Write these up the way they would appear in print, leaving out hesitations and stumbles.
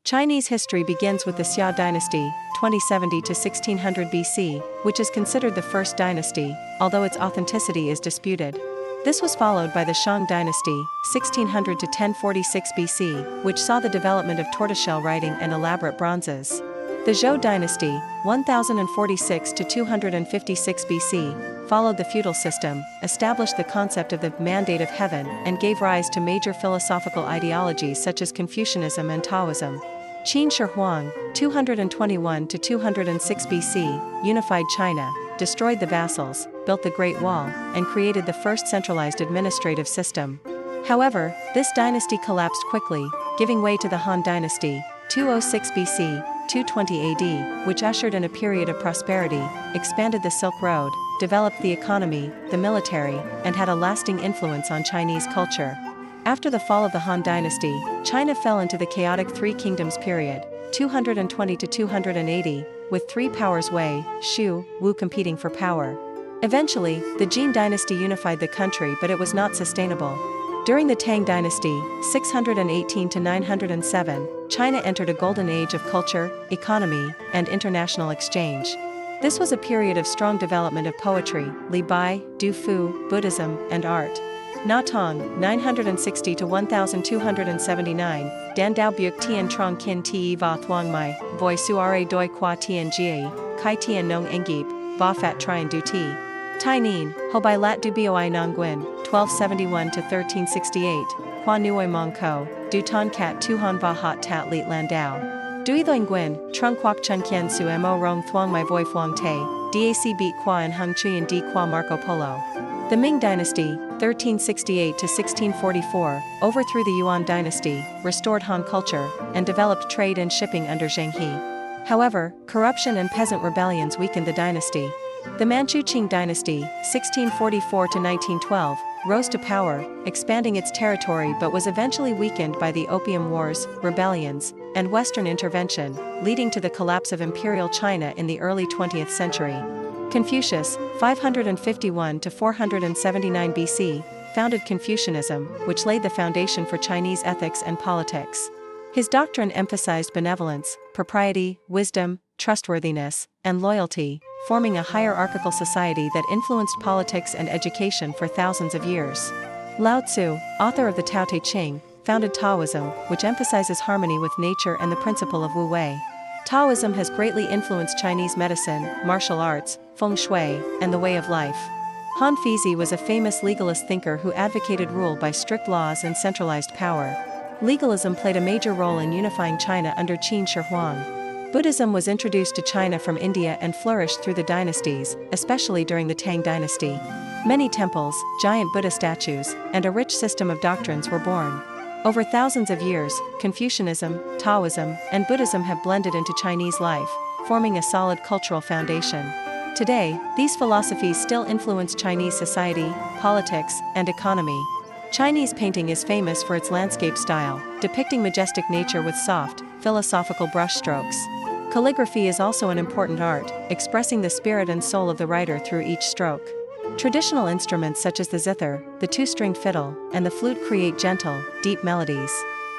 Chinese history begins with the Xia dynasty, 2070 to 1600 BC, which is considered the first dynasty, although its authenticity is disputed. This was followed by the Shang dynasty, 1600 to 1046 BC, which saw the development of tortoiseshell writing and elaborate bronzes. The Zhou dynasty, 1046 to 256 BC, followed the feudal system, established the concept of the mandate of heaven, and gave rise to major philosophical ideologies such as Confucianism and Taoism. Qin Shi Huang, 221 to 206 BC, unified China, destroyed the vassals, built the Great Wall, and created the first centralized administrative system. However, this dynasty collapsed quickly, giving way to the Han dynasty, 206 BC, 220 AD, which ushered in a period of prosperity, expanded the Silk Road, developed the economy, the military, and had a lasting influence on Chinese culture. After the fall of the Han dynasty, China fell into the chaotic Three Kingdoms period, 220 to 280, with three powers Wei, Shu, Wu competing for power. Eventually, the Jin dynasty unified the country, but it was not sustainable. During the Tang dynasty, 618 to 907, China entered a golden age of culture, economy, and international exchange. This was a period of strong development of poetry, Li Bai, Du Fu, Buddhism, and art. Na Tong, 960 to 1279, Dan Dao Buc Tian Trong Kin Ti Va Thuong Mai, Voi Suare Doi Qua Tian Jie, Kai Tian Nong Engip, Va Fat Trian Du Ti. Tai Nin, Ho Bai Lat Du Boi Nong Nguyen, 1271 to 1368, Qua Nuoi Mong Ko, Du Ton Cat Tu Han Va Hat Tat Lit Landau. Dui Thoin Nguyen, Trung Quoc Chun Kien Su Mo Rong Thuong Mai Voi Phuong Te, Dac Beat Qua and Hung Chui and Di Qua Marco Polo. The Ming dynasty, 1368 to 1644, overthrew the Yuan dynasty, restored Han culture, and developed trade and shipping under Zheng He. However, corruption and peasant rebellions weakened the dynasty. The Manchu Qing dynasty, 1644 to 1912, rose to power, expanding its territory but was eventually weakened by the Opium Wars, rebellions, and Western intervention, leading to the collapse of Imperial China in the early 20th century. Confucius, 551 to 479 BC, founded Confucianism, which laid the foundation for Chinese ethics and politics. His doctrine emphasized benevolence, propriety, wisdom, trustworthiness, and loyalty, forming a hierarchical society that influenced politics and education for thousands of years. Lao Tzu, author of the Tao Te Ching, founded Taoism, which emphasizes harmony with nature and the principle of Wu Wei. Taoism has greatly influenced Chinese medicine, martial arts, feng shui, and the way of life. Han Feizi was a famous legalist thinker who advocated rule by strict laws and centralized power. Legalism played a major role in unifying China under Qin Shi Huang. Buddhism was introduced to China from India and flourished through the dynasties, especially during the Tang dynasty. Many temples, giant Buddha statues, and a rich system of doctrines were born. Over thousands of years, Confucianism, Taoism, and Buddhism have blended into Chinese life, forming a solid cultural foundation. Today, these philosophies still influence Chinese society, politics, and economy. Chinese painting is famous for its landscape style, depicting majestic nature with soft, philosophical brushstrokes. Calligraphy is also an important art, expressing the spirit and soul of the writer through each stroke. Traditional instruments such as the zither, the two-stringed fiddle, and the flute create gentle, deep melodies.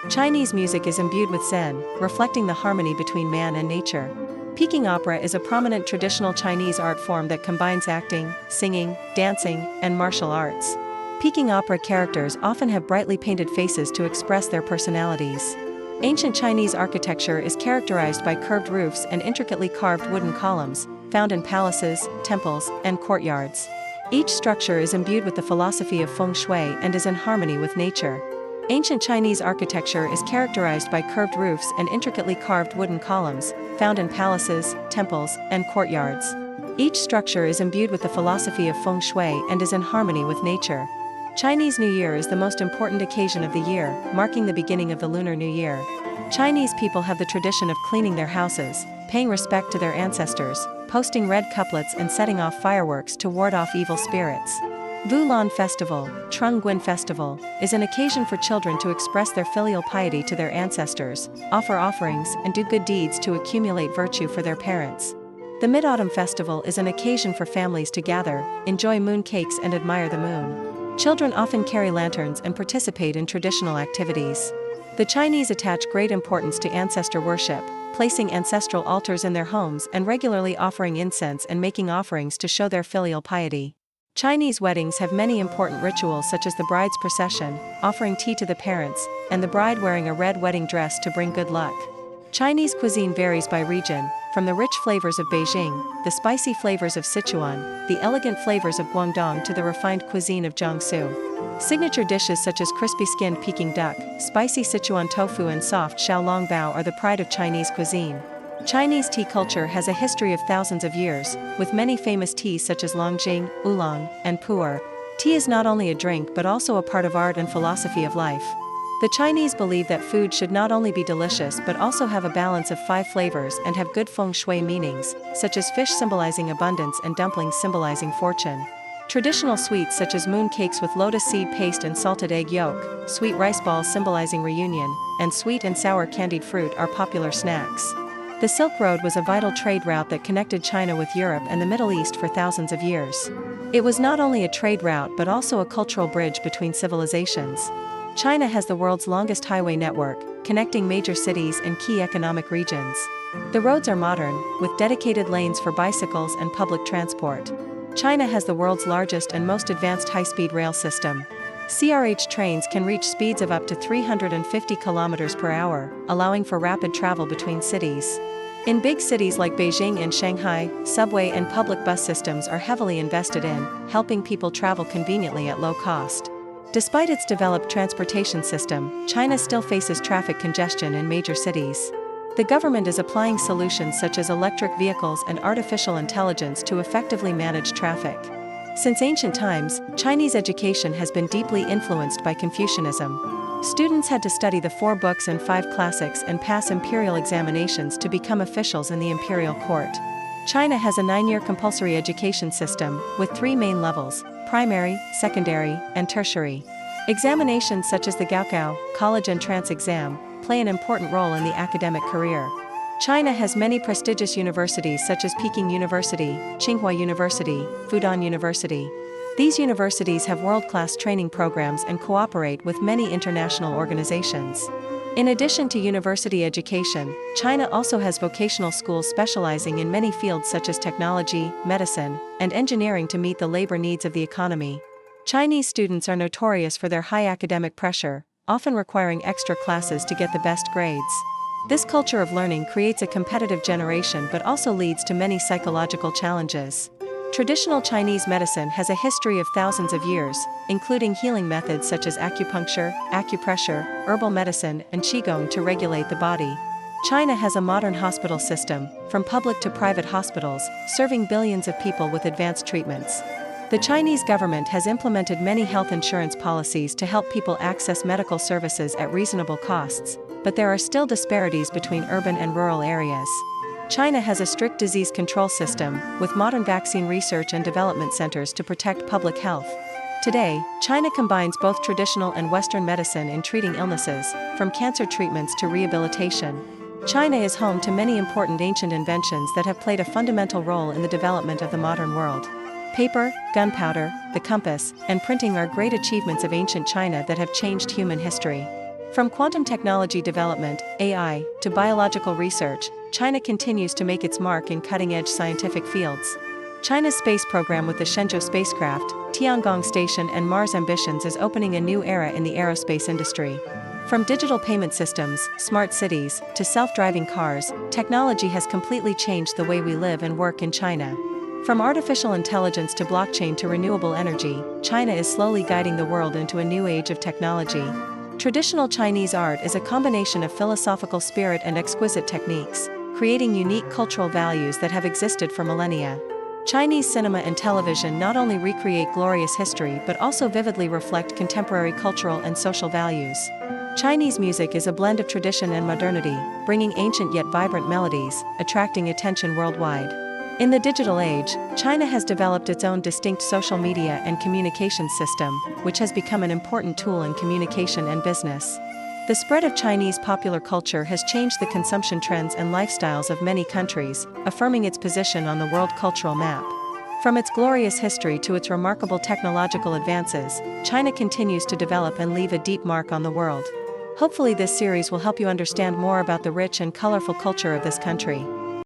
Chinese music is imbued with Zen, reflecting the harmony between man and nature. Peking opera is a prominent traditional Chinese art form that combines acting, singing, dancing, and martial arts. Peking opera characters often have brightly painted faces to express their personalities. Ancient Chinese architecture is characterized by curved roofs and intricately carved wooden columns, found in palaces, temples, and courtyards. Each structure is imbued with the philosophy of feng shui and is in harmony with nature. Ancient Chinese architecture is characterized by curved roofs and intricately carved wooden columns, found in palaces, temples, and courtyards. Each structure is imbued with the philosophy of feng shui and is in harmony with nature. Chinese New Year is the most important occasion of the year, marking the beginning of the Lunar New Year. Chinese people have the tradition of cleaning their houses, paying respect to their ancestors, posting red couplets and setting off fireworks to ward off evil spirits. Vu Lan Festival, Trung Nguyen Festival, is an occasion for children to express their filial piety to their ancestors, offer offerings and do good deeds to accumulate virtue for their parents. The Mid-Autumn Festival is an occasion for families to gather, enjoy moon cakes and admire the moon. Children often carry lanterns and participate in traditional activities. The Chinese attach great importance to ancestor worship, placing ancestral altars in their homes and regularly offering incense and making offerings to show their filial piety. Chinese weddings have many important rituals such as the bride's procession, offering tea to the parents, and the bride wearing a red wedding dress to bring good luck. Chinese cuisine varies by region, from the rich flavors of Beijing, the spicy flavors of Sichuan, the elegant flavors of Guangdong to the refined cuisine of Jiangsu. Signature dishes such as crispy-skinned Peking duck, spicy Sichuan tofu and soft xiaolongbao are the pride of Chinese cuisine. Chinese tea culture has a history of thousands of years, with many famous teas such as Longjing, Oolong, and Pu'er. Tea is not only a drink but also a part of art and philosophy of life. The Chinese believe that food should not only be delicious but also have a balance of 5 flavors and have good feng shui meanings, such as fish symbolizing abundance and dumplings symbolizing fortune. Traditional sweets such as moon cakes with lotus seed paste and salted egg yolk, sweet rice balls symbolizing reunion, and sweet and sour candied fruit are popular snacks. The Silk Road was a vital trade route that connected China with Europe and the Middle East for thousands of years. It was not only a trade route but also a cultural bridge between civilizations. China has the world's longest highway network, connecting major cities and key economic regions. The roads are modern, with dedicated lanes for bicycles and public transport. China has the world's largest and most advanced high-speed rail system. CRH trains can reach speeds of up to 350 km per hour, allowing for rapid travel between cities. In big cities like Beijing and Shanghai, subway and public bus systems are heavily invested in, helping people travel conveniently at low cost. Despite its developed transportation system, China still faces traffic congestion in major cities. The government is applying solutions such as electric vehicles and artificial intelligence to effectively manage traffic. Since ancient times, Chinese education has been deeply influenced by Confucianism. Students had to study the 4 books and 5 classics and pass imperial examinations to become officials in the imperial court. China has a 9-year compulsory education system, with 3 main levels: primary, secondary, and tertiary. Examinations such as the Gaokao, college entrance exam, play an important role in the academic career. China has many prestigious universities such as Peking University, Tsinghua University, Fudan University. These universities have world-class training programs and cooperate with many international organizations. In addition to university education, China also has vocational schools specializing in many fields such as technology, medicine, and engineering to meet the labor needs of the economy. Chinese students are notorious for their high academic pressure, often requiring extra classes to get the best grades. This culture of learning creates a competitive generation but also leads to many psychological challenges. Traditional Chinese medicine has a history of thousands of years, including healing methods such as acupuncture, acupressure, herbal medicine, and qigong to regulate the body. China has a modern hospital system, from public to private hospitals, serving billions of people with advanced treatments. The Chinese government has implemented many health insurance policies to help people access medical services at reasonable costs, but there are still disparities between urban and rural areas. China has a strict disease control system, with modern vaccine research and development centers to protect public health. Today, China combines both traditional and Western medicine in treating illnesses, from cancer treatments to rehabilitation. China is home to many important ancient inventions that have played a fundamental role in the development of the modern world. Paper, gunpowder, the compass, and printing are great achievements of ancient China that have changed human history. From quantum technology development, AI, to biological research, China continues to make its mark in cutting-edge scientific fields. China's space program with the Shenzhou spacecraft, Tiangong station and Mars ambitions is opening a new era in the aerospace industry. From digital payment systems, smart cities, to self-driving cars, technology has completely changed the way we live and work in China. From artificial intelligence to blockchain to renewable energy, China is slowly guiding the world into a new age of technology. Traditional Chinese art is a combination of philosophical spirit and exquisite techniques, creating unique cultural values that have existed for millennia. Chinese cinema and television not only recreate glorious history but also vividly reflect contemporary cultural and social values. Chinese music is a blend of tradition and modernity, bringing ancient yet vibrant melodies, attracting attention worldwide. In the digital age, China has developed its own distinct social media and communication system, which has become an important tool in communication and business. The spread of Chinese popular culture has changed the consumption trends and lifestyles of many countries, affirming its position on the world cultural map. From its glorious history to its remarkable technological advances, China continues to develop and leave a deep mark on the world. Hopefully this series will help you understand more about the rich and colorful culture of this country.